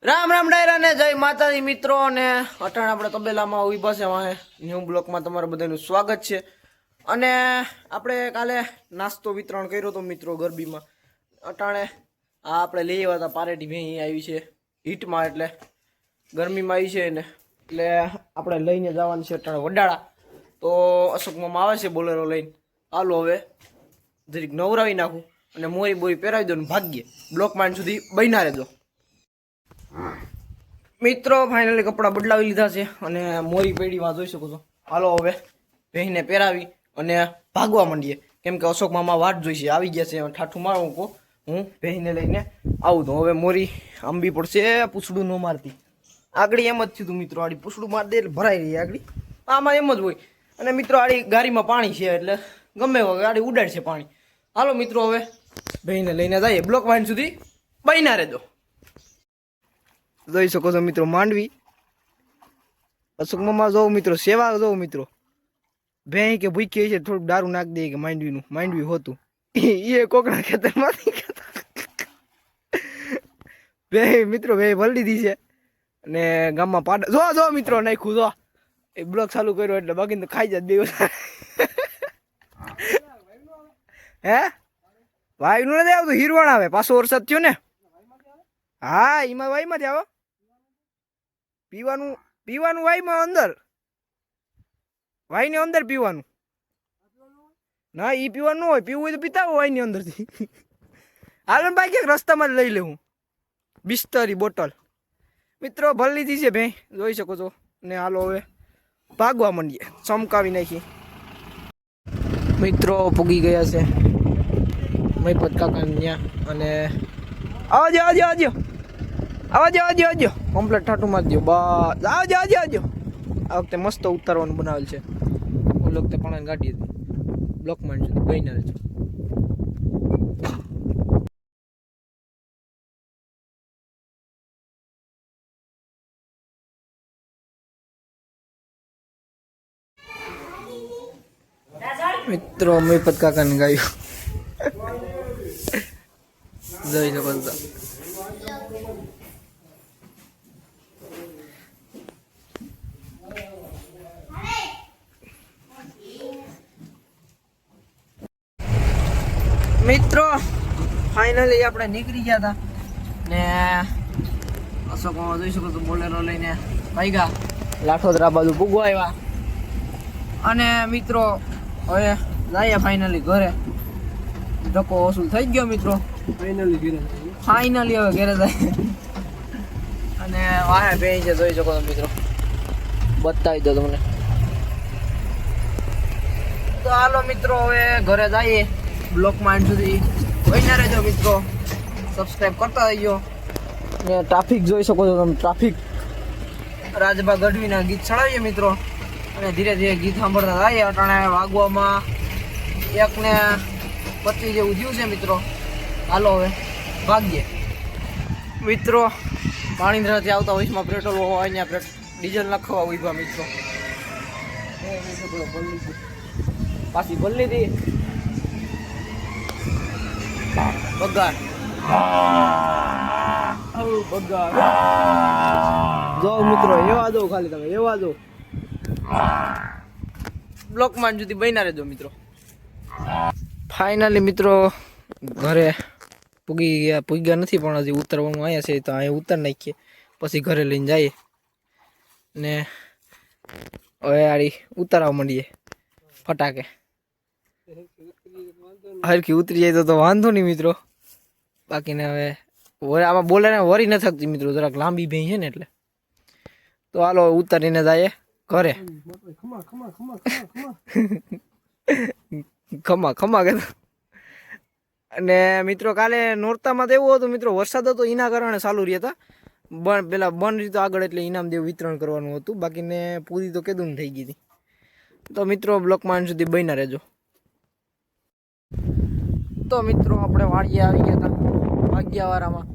રામ રામ ડાયરા ને જય માતાજી મિત્રો ને અટાણ આપણે તબેલામાં ઉભા છે વાહે ન્યૂ બ્લોકમાં તમારું બધાનું સ્વાગત છે અને આપણે કાલે નાસ્તો વિતરણ કર્યો તો મિત્રો ગરબીમાં અટાણે આ આપણે લઈ આવ્યા હતા પારેટી ભેં આવી છે હીટમાં એટલે ગરમીમાં આવી છે ને એટલે આપણે લઈને જવાનું છે અટાણે વડાળા તો અશોક મામા આવે છે બોલેરો લઈને હાલો હવે જરીક નવરાવી નાખું અને મોરી બોરી પહેરાવી દો ને ભાગ્યે બ્લોક માઇન્ડ સુધી બન્યા રહેજો મિત્રો ફાઇનલી કપડાં બદલાવી લીધા છે અને મોરી પેઢીમાં જોઈ શકો છો હાલો હવે ભેંને પહેરાવી અને ભાગવા માંડીએ કેમ કે અશોક મામા વાટ જોઈશે આવી ગયા છે ઠાઠું મારું કો હું ભેંને લઈને આવું તો હવે મોરી આંબી પડશે પૂછડું ન મારતી આગળ એમ જ થયું મિત્રો આડી પૂછડું મારી દે એટલે ભરાઈ રહી આગળ આમાં એમ જ હોય અને મિત્રો આડી ગાડીમાં પાણી છે એટલે ગમે હોય ગાડી ઉડાડશે પાણી હાલો મિત્રો હવે ભેંને લઈને જઈએ બ્લોક વાઇન સુધી બન્યા રહેજો જોઈ શકો છો મિત્રો માંડવી અશોક મામા જોઉં મિત્રો સેવા જોઉં મિત્રો ભેં કે ભૂખી છે થોડુંક દારૂ નાખી દે કે માંડવી હોતું એ કોકના ખેતરમાંથી બે મિત્રો બે ભરી દીધી છે અને ગામમાં પાડા જો મિત્રો નાખ્યું જો એ બ્લોક ચાલુ કર્યો એટલે બાકી તો ખાઈ જાય દિવસ હે વાયનું નથી આવતું હીરવણ આવે પાછો વરસાદ થયો ને હા એમાં વાયમાં જ આવો પીવાનું વાયમાં અંદર વાયની અંદર પીવાનું ના એ પીવાનું હોય પીવું હોય તો પીતા હોય વાયની અંદરથી હાલ ભાઈ ક્યાંક રસ્તામાં જ લઈ લેવું બિસ્તરી બોટલ મિત્રો ભરી લીધી છે ભાઈ જોઈ શકો છો ને હાલો હવે ભાગવા માંડીએ ચમકાવી નાખી મિત્રો પૂગી ગયા છે મહીપત કાકા ત્યાં અને આવજો કમ્પ્લેટ ઠાઠું મારી દો બસ આવજો આ વખતે મસ્ત ઉતારવાનું બનાવેલ છે ઓલ વખતે પણ ગાડી હતી બ્લોકમાં સુધી બહીને રહેજો મિત્રો મહીપત કાકાને ગાયું જોઈ શકો છો મિત્રો ફાઇનલી આપણે નીકળી ગયા હતા ને અશોક જોઈ શકો છો બોલેરો લઈને ભાગ્યા લાઠોદરા બાજુ પૂગવા આવ્યા અને મિત્રો હવે જઈએ ફાઇનલી ઘરે ધક્કો વસૂલ થઈ ગયો મિત્રો ફાઇનલી હવે ઘરે જાય અને વાહે ભેં છે જોઈ શકો છો મિત્રો બતાવી દો તમને તો હાલો મિત્રો હવે ઘરે જઈએ બ્લોક માઇન્ડ સુધી બન્યા રહેજો મિત્રો સબસ્ક્રાઈબ કરતા રહીજો ને ટ્રાફિક જોઈ શકો છો તમે ટ્રાફિક રાજભા ગઢવીના ગીત ચડાવીએ મિત્રો અને ધીરે ધીરે ગીત સાંભળતા જઈએ અટાણે વાગવામાં 1:25 જેવું થયું છે મિત્રો હાલો હવે ભાગીએ મિત્રો પાણીધરાથી આવતા વયસમાં પેટ્રોલ હોવા અહીંયા ડીઝલ નાખવા ઉભા મિત્રો પાછી ભરી લીધી બગાર જો મિત્રો એવા દો ખાલી તમે એવા દો બ્લોકમાં સુધી બન્યા રહેજો મિત્રો ફાઇનલી મિત્રો ઘરે પૂગ્યા નથી પણ હજી ઉતરવાનું આવ્યા છે તો અહીંયા ઉતર નાખીએ પછી ઘરે લઈને જઈએ ને હવે આડી ઉતારવા માંડીએ ફટાકે હરખી ઉતરી જાય તો વાંધો નહીં મિત્રો બાકીને હવે આમાં બોલે ને વરી ન થકતી મિત્રો જરાક લાંબી ભેં છે ને એટલે તો હાલો ઉતારીને જાય ઘરે ખમા કે અને મિત્રો કાલે નોરતામાં તો એવું હતું મિત્રો વરસાદ હતો એના કારણે ચાલુ રહ્યા હતા પેલા બંધ રીતે આગળ એટલે ઇનામ દેવું વિતરણ કરવાનું હતું બાકીને પૂરી તો કેદું થઈ ગઈ હતી તો મિત્રો બ્લોકમાં સુધી બન્યા રહેજો તો મિત્રો આપણે વાડીએ આવી ગયા હતા ભાગ્યાવાળામાં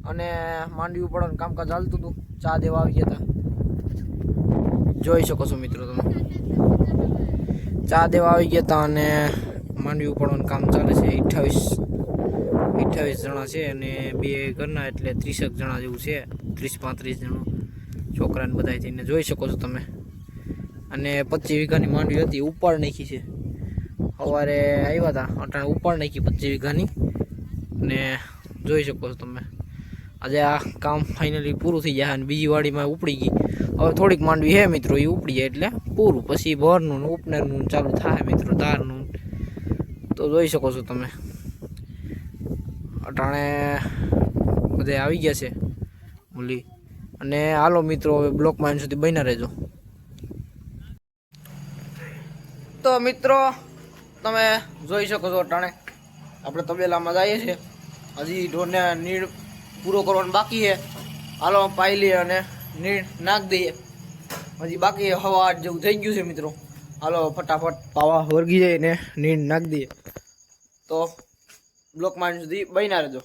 અને માંડવી પડવાનું કામકાજ ચાલતું હતું ચા દેવા આવી ગયા હતા જોઈ શકો છો મિત્રો તમે ચા દેવા આવી ગયા હતા અને માંડવી પડવાનું કામ ચાલે છે 28 28 જણા છે અને 2 ઘરના એટલે 30 જણા જેવું છે, 30-35 જણા છોકરાને બધા થઈને જોઈ શકો છો તમે. અને 25 વીઘાની માંડવી હતી, ઉપાડ નાખી છે. સવારે આવ્યા હતા, અટાણે ઉપાડ નાખી 25 વીઘાની. ને જોઈ શકો છો તમે, આજે આ કામ ફાઇનલી પૂરું થઈ જાય અને બીજી વાડીમાં ઉપડી ગઈ. હવે થોડીક માંડવી હે મિત્રો, એ ઉપડી જાય એટલે પૂરું. પછી ભરનું ને ઉપનેરનું ચાલુ થાય મિત્રો, ધારનું. તો જોઈ શકો છો તમે, અટાણે બધે આવી ગયા છે મૂલી. અને હાલો મિત્રો, હવે બ્લોકમાં સુધી બન્યા રહેજો. તો મિત્રો તમે જોઈ શકો છો, અટાણે આપણે તબેલામાં જઈએ છીએ. હજી ઢોરને નીણ પૂરો કરવાનો બાકી છે. હાલો પાઈ લઈએ અને નીણ નાખ દઈએ. હજી બાકી 8:30 જેવું થઈ ગયું છે મિત્રો. હાલો ફટાફટ પાવા વર્ગી જાય ને નીણ નાખ દઈએ. તો બ્લોકમાં સુધી બન્યા રહેજો.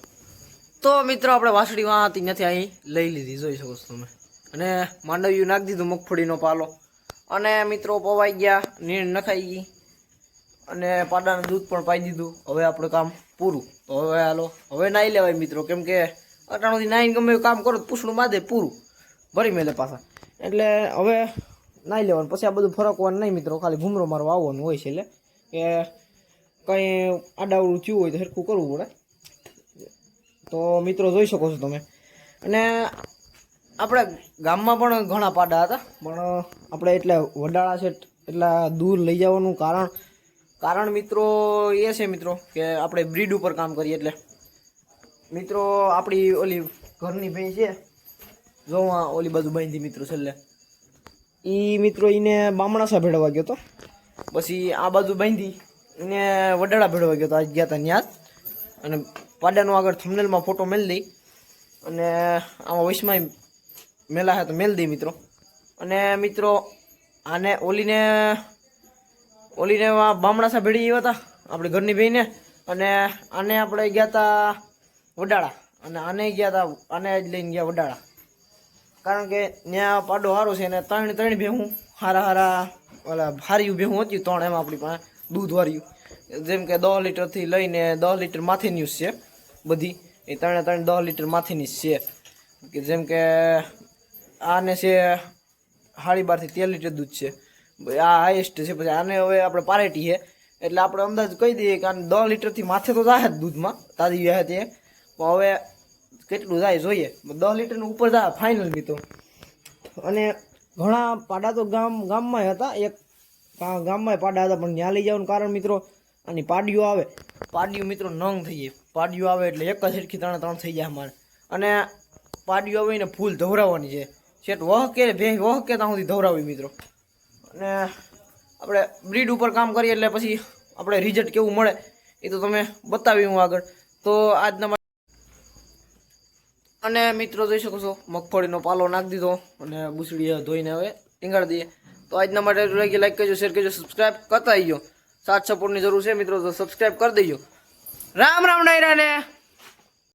તો મિત્રો આપણે વાસળીમાં હતી નથી અહીં લઈ લીધી, જોઈ શકો છો તમે. અને માંડવ્યું નાખી દીધું, મગફળીનો પાલો. અને મિત્રો પવાઈ ગયા, નીણ નખાઈ ગઈ અને પાડાનું દૂધ પણ પાઈ દીધું. હવે આપણું કામ પૂરું. તો હવે હાલો હવે નાહી લેવાય મિત્રો, કેમ કે અટાણુંથી નાહીને ગમે એવું કામ કરો તો પૂછડું માદે પૂરું ભરી મેલે પાછા. એટલે હવે નાહી લેવાનું, પછી આ બધું ફરકવાનું નહીં મિત્રો, ખાલી ઘૂમરો મારવા આવવાનું હોય છે. એટલે કે કંઈ આડાવડું થયું હોય તો સરખું કરવું પડે. તો મિત્રો જોઈ શકો છો તમે. અને આપણે ગામમાં પણ ઘણા પાડા હતા, પણ આપણે એટલે વડાળા છે એટલા દૂર લઈ જવાનું કારણ મિત્રો એ છે મિત્રો કે આપણે બ્રીડ ઉપર કામ કરીએ. એટલે મિત્રો આપણી ઓલી ઘરની ભેંસ છે, જોવા ઓલી બાજુ બાંધી મિત્રો છેલ્લે, એ મિત્રો એને બામણાસા ભેળવા ગયો હતો. પછી આ બાજુ બાંધી એને વડાળા ભેળવા ગયો હતો. આજ ગયા હતા ત્યાં જ. અને પાડાનો આગળ થંબનેલમાં ફોટો મેળ દઈ અને આમાં વૈશમાં મેલા હે તો મેલ દઈ મિત્રો. અને મિત્રો આને ઓલીને બામણાસા ભેળી ગયા હતા આપણે ઘરની ભાઈને. અને આને આપણે ગયા હતા વડાળા, અને આને ગયા હતા, આને જ લઈને ગયા વડાળા. કારણ કે ત્યાં પાડો સારો છે અને ત્રણ ભેહું હારી ભેહું હતી, 3 એમાં આપણી પાસે દૂધ વાળ્યું. જેમ કે 10 લીટરથી લઈને 10 લીટર માથેની છે બધી. એ 3 10 લીટર માથેની છે. કે જેમ કે આને છે 12.5 થી 13 લીટર દૂધ છે, આ હાઈએસ્ટ છે. પછી આને હવે આપણે પારેટી છે એટલે આપણે અંદાજ કહી દઈએ કે આને 10 લીટરથી માથે તો જાય જ દૂધમાં, તાજી વ્યાહે તે. પણ હવે કેટલું જાય જોઈએ, 10 લીટરનું ઉપર જાય ફાઇનલ મિત્રો. અને ઘણા પાડા તો ગામમાં હતા, એક ગામમાં પાડા હતા, પણ ત્યાં લઈ જવાનું કારણ મિત્રો આની પાડીઓ આવે. પાડીઓ મિત્રો નંગ થઈ જાય, પાડીઓ આવે એટલે એક જ સરખી 3 થઈ જાય અમારે. અને પાડીઓ આવે ને ફૂલ ધવરાવવાની છે, શેઠ વહકે ત્યાં સુધી ધવરાવી મિત્રો. અને આપણે બ્રીડ ઉપર કામ કરીએ એટલે પછી આપણે રિઝલ્ટ કેવું મળે એ તો તમે બતાવી હું આગળ. તો આજના અને મિત્રો જોઈ શકો છો, મગફળીનો પાલો નાખી દીધો અને બુસડી ધોઈને હવે ટીંગાડી દઈએ. તો આજના માટે લાઈક કરજો, શેર કરજો, સબસ્ક્રાઈબ કરતા આવજો. સાથ સપોર્ટની જરૂર છે મિત્રો, તો સબસ્ક્રાઈબ કરી દેજો. રામ રામ ડાયરાને.